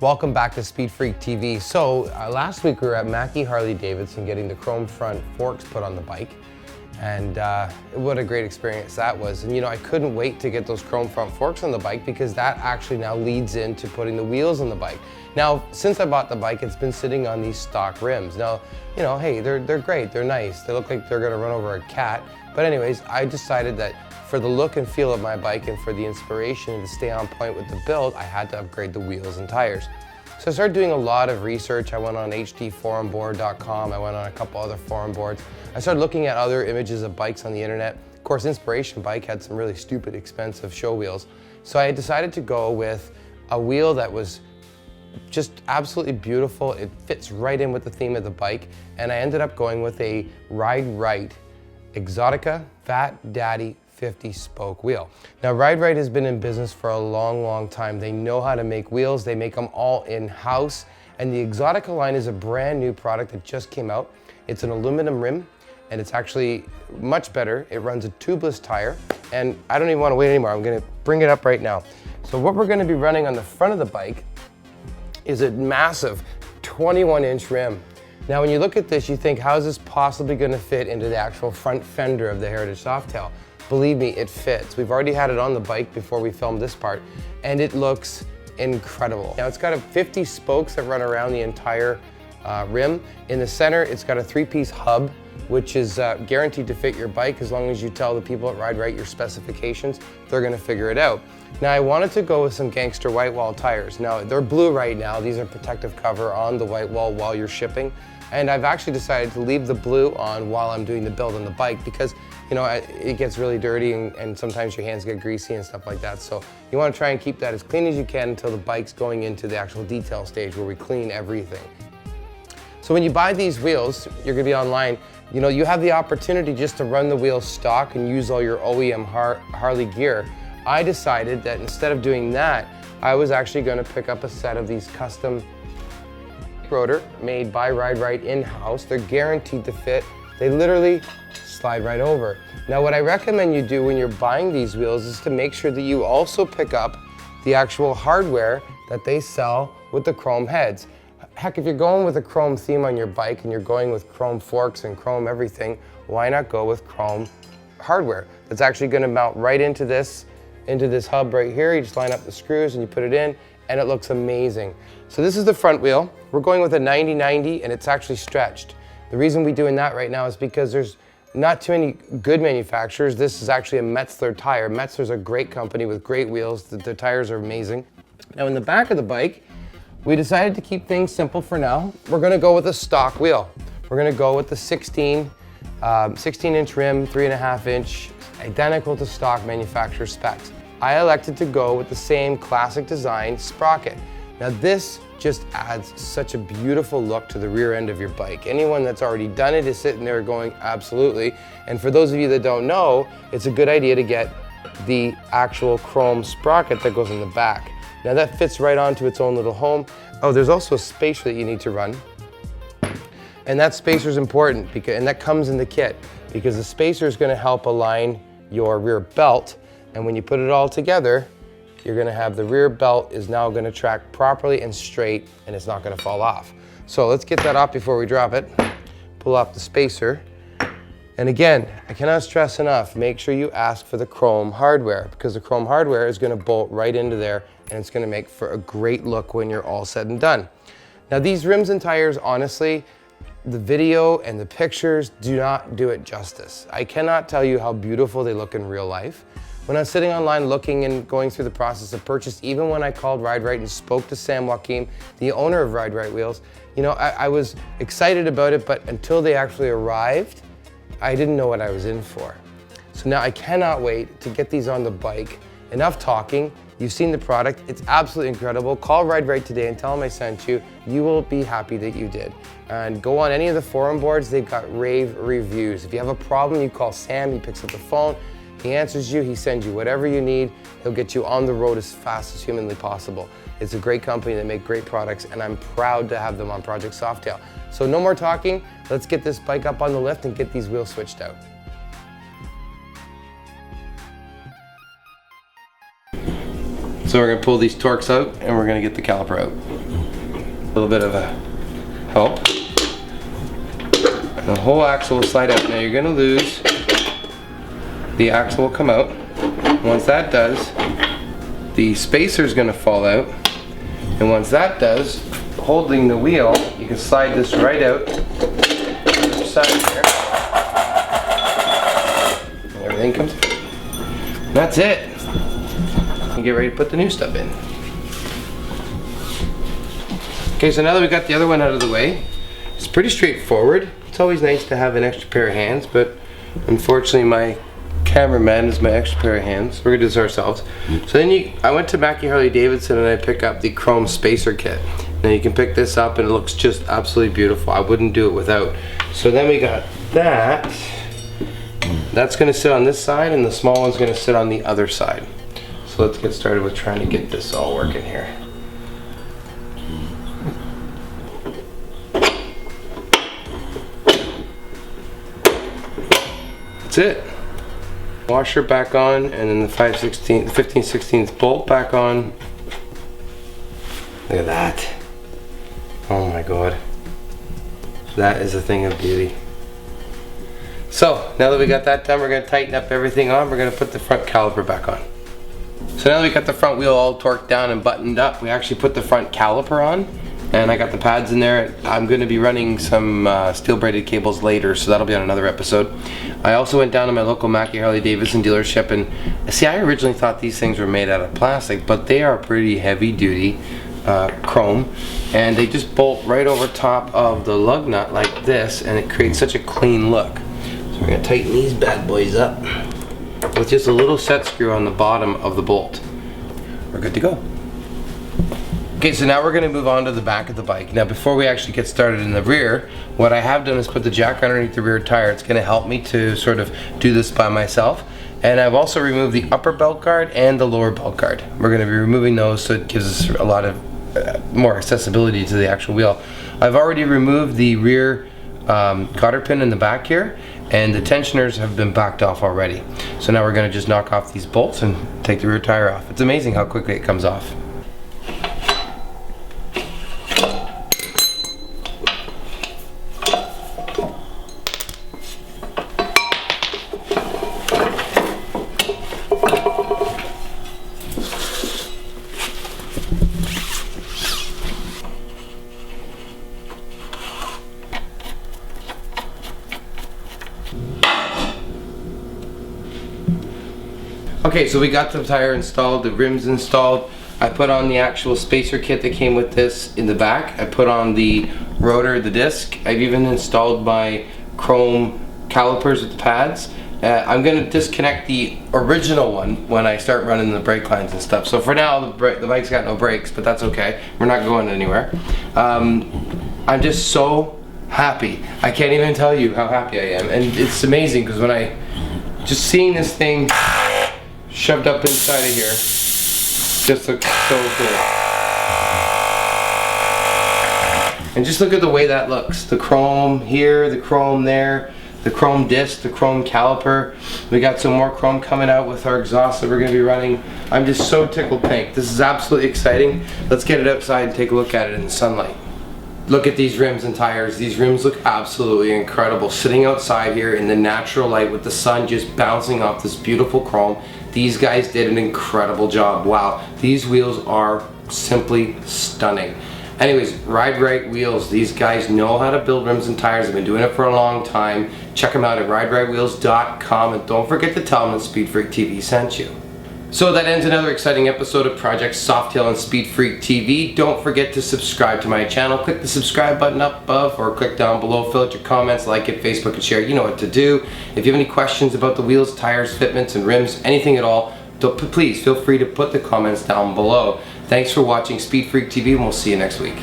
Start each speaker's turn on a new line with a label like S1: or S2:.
S1: Welcome back to Speed Freak TV. So last week we were at Harley Davidson getting the chrome front forks put on the bike. And what a great experience that was. And you know, I couldn't wait to get those chrome front forks on the bike because that actually now leads into putting the wheels on the bike. Now, since I bought the bike, it's been sitting on these stock rims. Now, you know, hey, they're great, they're nice. They look like they're gonna run over a cat. But anyways, I decided that for the look and feel of my bike and for the inspiration to stay on point with the build, I had to upgrade the wheels and tires. So I started doing a lot of research. I went on hdforumboard.com. I went on a couple other forum boards. I started looking at other images of bikes on the internet. Of course, Inspiration Bike had some really stupid, expensive show wheels. So I decided to go with a wheel that was just absolutely beautiful. It fits right in with the theme of the bike. And I ended up going with a WRIGHT Exotica Fat Daddy 50 spoke wheel. Now, WRIGHT has been in business for a long, long time. They know how to make wheels. They make them all in-house. And the Exotica line is a brand new product that just came out. It's an aluminum rim, and it's actually much better. It runs a tubeless tire, and I don't even want to wait anymore. I'm gonna bring it up right now. So what we're gonna be running on the front of the bike is a massive 21-inch rim. Now, when you look at this, you think, how is this possibly gonna fit into the actual front fender of the Heritage Softail? Believe me, it fits. We've already had it on the bike before we filmed this part, and it looks incredible. Now, it's got 50 spokes that run around the entire rim. In the center, it's got a 3-piece hub, which is guaranteed to fit your bike as long as you tell the people at WRIGHT your specifications. They're gonna figure it out. Now, I wanted to go with some Gangster Whitewall tires. Now, they're blue right now. These are protective cover on the Whitewall while you're shipping. And I've actually decided to leave the blue on while I'm doing the build on the bike because, you know, it gets really dirty and sometimes your hands get greasy and stuff like that. So you want to try and keep that as clean as you can until the bike's going into the actual detail stage where we clean everything. So when you buy these wheels, you're gonna be online, you know, you have the opportunity just to run the wheels stock and use all your OEM Harley gear. I decided that instead of doing that, I was actually gonna pick up a set of these custom rotor made by WRIGHT in-house. They're guaranteed to fit. They literally slide right over. Now, what I recommend you do when you're buying these wheels is to make sure that you also pick up the actual hardware that they sell with the chrome heads. Heck, if you're going with a chrome theme on your bike and you're going with chrome forks and chrome everything, why not go with chrome hardware that's actually going to mount right into this hub right here. You just line up the screws and you put it in, and it looks amazing. So this is the front wheel. We're going with a 90/90, and it's actually stretched. The reason we're doing that right now is because there's not too many good manufacturers. This is actually a Metzler tire. Metzler's a great company with great wheels. Their tires are amazing. Now, in the back of the bike, we decided to keep things simple for now. We're gonna go with a stock wheel. We're gonna go with the 16-inch rim, 3.5-inch, identical to stock manufacturer specs. I elected to go with the same classic design sprocket. Now, this just adds such a beautiful look to the rear end of your bike. Anyone that's already done it is sitting there going, absolutely. And for those of you that don't know, it's a good idea to get the actual chrome sprocket that goes in the back. Now, that fits right onto its own little home. Oh, there's also a spacer that you need to run. And that spacer is important, and that comes in the kit, because the spacer is gonna help align your rear belt. And when you put it all together, you're gonna have the rear belt is now gonna track properly and straight, and it's not gonna fall off. So let's get that off before we drop it. Pull off the spacer. And again, I cannot stress enough, make sure you ask for the chrome hardware, because the chrome hardware is gonna bolt right into there, and it's gonna make for a great look when you're all said and done. Now, these rims and tires, honestly, the video and the pictures do not do it justice. I cannot tell you how beautiful they look in real life. When I was sitting online looking and going through the process of purchase, even when I called WRIGHT and spoke to Sam Joaquim, the owner of WRIGHT Wheels, you know, I was excited about it, but until they actually arrived, I didn't know what I was in for. So now I cannot wait to get these on the bike. Enough talking. You've seen the product. It's absolutely incredible. Call WRIGHT today and tell them I sent you. You will be happy that you did. And go on any of the forum boards. They've got rave reviews. If you have a problem, you call Sam. He picks up the phone. He answers you, he sends you whatever you need. He'll get you on the road as fast as humanly possible. It's a great company that make great products, and I'm proud to have them on Project Softail. So no more talking, let's get this bike up on the lift and get these wheels switched out. So we're gonna pull these Torx out and we're gonna get the caliper out. A little bit of a help. The whole axle will slide out. Now you're gonna lose. The axle will come out. Once that does, the spacer is gonna fall out. And once that does, holding the wheel, you can slide this right out to the side here. And everything comes out. And that's it. And get ready to put the new stuff in. Okay, so now that we got the other one out of the way, it's pretty straightforward. It's always nice to have an extra pair of hands, but unfortunately my cameraman is my extra pair of hands. We're gonna do this ourselves. So then I went to Harley Davidson and I picked up the chrome spacer kit. Now you can pick this up and it looks just absolutely beautiful. I wouldn't do it without. So then we got that. That's gonna sit on this side and the small one's gonna sit on the other side. So let's get started with trying to get this all working here. That's it. Washer back on, and then the 15/16 bolt back on. Look at that. Oh my god. That is a thing of beauty. So now that we got that done, we're going to tighten up everything on. We're going to put the front caliper back on. So now that we got the front wheel all torqued down and buttoned up, we actually put the front caliper on. And I got the pads in there. I'm going to be running some steel braided cables later, so that'll be on another episode. I also went down to my local Harley Davidson dealership, and see, I originally thought these things were made out of plastic, but they are pretty heavy duty chrome, and they just bolt right over top of the lug nut like this, and it creates such a clean look. So we're going to tighten these bad boys up with just a little set screw on the bottom of the bolt. We're good to go. Okay, so now we're going to move on to the back of the bike. Now before we actually get started in the rear, what I have done is put the jack underneath the rear tire. It's going to help me to sort of do this by myself. And I've also removed the upper belt guard and the lower belt guard. We're going to be removing those so it gives us a lot of more accessibility to the actual wheel. I've already removed the rear cotter pin in the back here, and the tensioners have been backed off already. So now we're going to just knock off these bolts and take the rear tire off. It's amazing how quickly it comes off. Okay, so we got the tire installed, the rims installed. I put on the actual spacer kit that came with this in the back. I put on the rotor, the disc. I've even installed my chrome calipers with the pads. I'm going to disconnect the original one when I start running the brake lines and stuff. So for now, the bike's got no brakes, but that's okay. We're not going anywhere. I'm just so happy. I can't even tell you how happy I am. And it's amazing because when just seeing this thing shoved up inside of here just looks so cool. And just look at the way that looks. The chrome here, the chrome there, the chrome disc, the chrome caliper. We got some more chrome coming out with our exhaust that we're going to be running. I'm just so tickled pink. This is absolutely exciting. Let's get it outside and take a look at it in the sunlight. Look at these rims and tires. These rims look absolutely incredible. Sitting outside here in the natural light with the sun just bouncing off this beautiful chrome. These guys did an incredible job. Wow, these wheels are simply stunning. Anyways, WRIGHT wheels. These guys know how to build rims and tires. They've been doing it for a long time. Check them out at ridewrightwheels.com, and don't forget to tell them that SpeedFreakTV sent you. So that ends another exciting episode of Project Softail and SpeedFreakTV. Don't forget to subscribe to my channel. Click the subscribe button up above or click down below. Fill out your comments, like it, Facebook, and share. You know what to do. If you have any questions about the wheels, tires, fitments, and rims, anything at all, please feel free to put the comments down below. Thanks for watching SpeedFreakTV, and we'll see you next week.